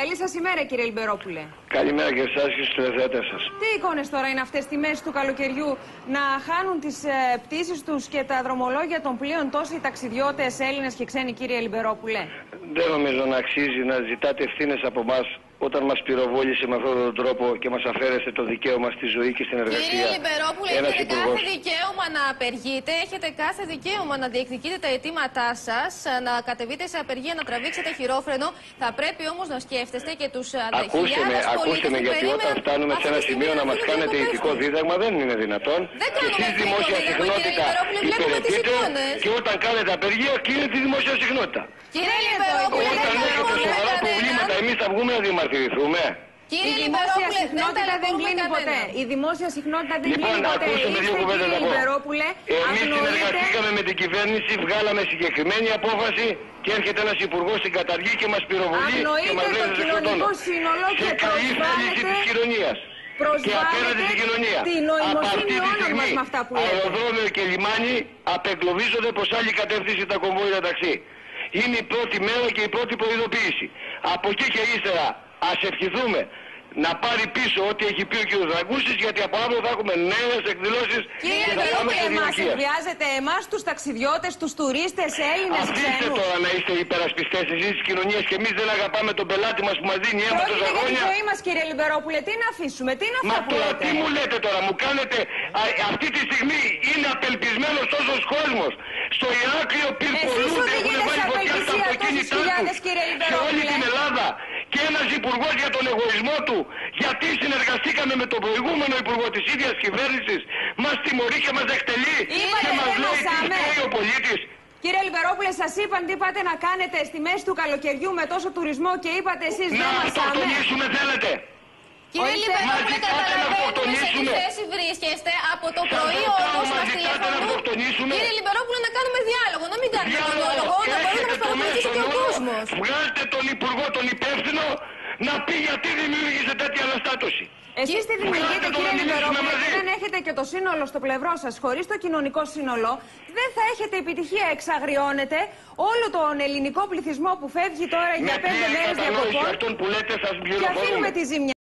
Καλή σας ημέρα, κύριε Λιμπερόπουλε. Καλημέρα και εσάς και στους τηλεθεατές σας. Τι εικόνες τώρα είναι αυτές στη μέση του καλοκαιριού να χάνουν τις πτήσεις τους και τα δρομολόγια των πλοίων τόσοι ταξιδιώτες Έλληνες και ξένοι, κύριε Λιμπερόπουλε? Δεν νομίζω να αξίζει να ζητάτε ευθύνες από εμάς όταν μας πυροβόλησε με αυτόν τον τρόπο και μας αφαίρεσε το δικαίωμα στη ζωή και στην εργασία. Κύριε Λιμπερόπουλε, έχετε κάθε δικαίωμα να απεργείτε, έχετε κάθε δικαίωμα να διεκδικείτε τα αιτήματά σας, να κατεβείτε σε απεργία, να τραβήξετε χειρόφρενο. Θα πρέπει όμως να σκέφτεστε και τους χιλιάδες πολίτες. Ακούστε με, γιατί όταν φτάνουμε σε ένα σημείο να μας κάνετε ηθικό δίδαγμα δεν είναι δυνατόν. Δεν κάνουμε εσείς δημόσια συχνότητα υπηρετείτε και όταν κάνετε απεργία κλείνετε τη δημόσια συχνότητα. Κύριε Λιμπερόπουλε, όταν έχετε σοβαρά προβλήματα εμείς θα βγούμε να διαμαρτυρηθούμε. Κύριε Η δημόσια συχνότητα δεν κλείνει ποτέ. Η δημόσια συχνότητα δεν κλείνει ποτέ. Κύριε Λιμπερόπουλε, εμείς συνεργαστήκαμε με την κυβέρνηση, βγάλαμε συγκεκριμένη απόφαση και έρχεται ένας υπουργός στην καταργή και μας πυροβολεί και μας λέει σε σκοτώνω. Σε καλή θέληση της κοινωνίας. Και απέναντι στην κοινωνία. Από αυτή τη στιγμή αεροδρόμιο και λιμάνι απεγκλωβίζονται προς άλλη κατεύθυνση τα κομβόια ταξί. Είναι η πρώτη μέρα και η πρώτη προειδοποίηση. Από εκεί και ύστερα ας ευχηθούμε να πάρει πίσω ό,τι έχει πει ο κ. Δραγκούσης, γιατί από αύριο θα έχουμε νέες εκδηλώσεις και θα πάμε σε διαρκεία. Χρειάζεται εμάς τους ταξιδιώτες, τους τουρίστες, Έλληνες, ξένους. Αφήστε τώρα να είστε υπερασπιστές εσείς της κοινωνίας και εμείς δεν αγαπάμε τον πελάτη μας που μας δίνει αίμα τόσα χρόνια. Πρόκειται για τη ζωή μας, κύριε Λιμπερόπουλε, τι να αφήσουμε, τι είναι αυτά που λέτε? Τι μου λέτε τώρα, μου κάνετε, αυτή τη στιγμή είναι απελπισμένος τόσος κόσμος. Στο Ηράκλειο πυρπολούνται, έχουν βάλει φωτιά στα αυτοκίνητά τους σε όλη την Ελλάδα. Και ένας υπουργός για τον εγωισμό του, γιατί συνεργαστήκαμε με τον προηγούμενο υπουργό της ίδιας κυβέρνησης, μας τιμωρεί και μας εκτελεί και μας λέει τι φταίει ο πολίτης. Κύριε Λιμπερόπουλε, σας είπαν τι είπατε να κάνετε στη μέση του καλοκαιριού με τόσο τουρισμό και είπατε εσείς δεν μας άμε. Να αυτοκτονήσουμε θέλετε? Κύριε Λιμπερόπουλε, καταλαβαίνουμε σε τι θέση βρίσκεστε. Από το πρωί όμως μας τηλεφωνούν. Κύριε Λιμπερόπουλε, να κάνουμε διάλογο, να μην κάνουμε μονόλογο, να μπορεί να μας παρακολουθήσει και ο κόσμος. Βγάλτε τον υπουργό, τον υπεύθυνο, να πει γιατί δημιούργησε τέτοια αναστάτωση. Εσείς τη δημιουργείτε, κύριε Λιμπερόπουλε, και δεν έχετε και το σύνολο στο πλευρό σας. Χωρίς το κοινωνικό σύνολο δεν θα έχετε επιτυχία. Εξαγριώνετε όλο τον ελληνικό πληθυσμό που φεύγει τώρα για 5 μέρες διακοπών και αφήνουμε τη ζημιά.